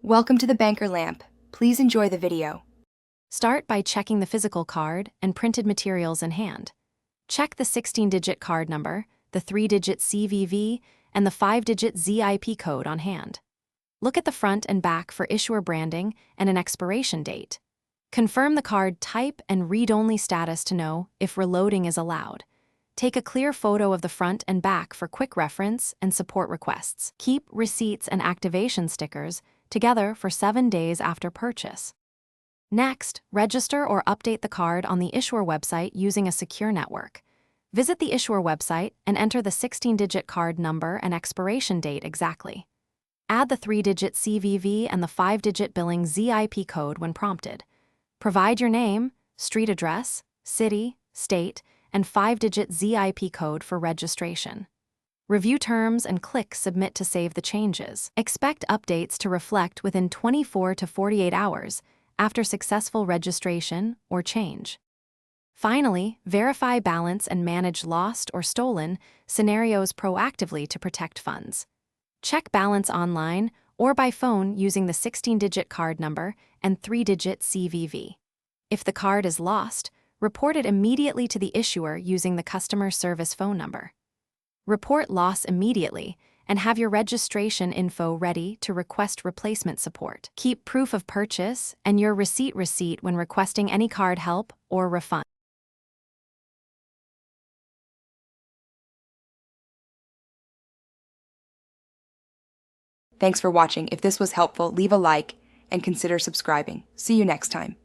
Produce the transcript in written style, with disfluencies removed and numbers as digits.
Welcome to the Banker Lamp. Please enjoy the video. Start by checking the physical card and printed materials in hand. Check the 16-digit card number, the 3-digit CVV, and the 5-digit ZIP code on hand. Look at the front and back for issuer branding and an expiration date. Confirm the card type and read-only status to know if reloading is allowed. Take a clear photo of the front and back for quick reference and support requests. Keep receipts and activation stickers together for 7 days after purchase. Next, register or update the card on the issuer website using a secure network. Visit the issuer website and enter the 16-digit card number and expiration date exactly. Add the 3-digit CVV and the 5-digit billing ZIP code when prompted. Provide your name, street address, city, state, and 5-digit ZIP code for registration. Review terms and click Submit to save the changes. Expect updates to reflect within 24 to 48 hours after successful registration or change. Finally, verify balance and manage lost or stolen scenarios proactively to protect funds. Check balance online or by phone using the 16-digit card number and 3-digit CVV. If the card is lost, report it immediately to the issuer using the customer service phone number. Report loss immediately and have your registration info ready to request replacement support. Keep proof of purchase and your receipt when requesting any card help or refund. Thanks for watching. If this was helpful, leave a like and consider subscribing. See you next time.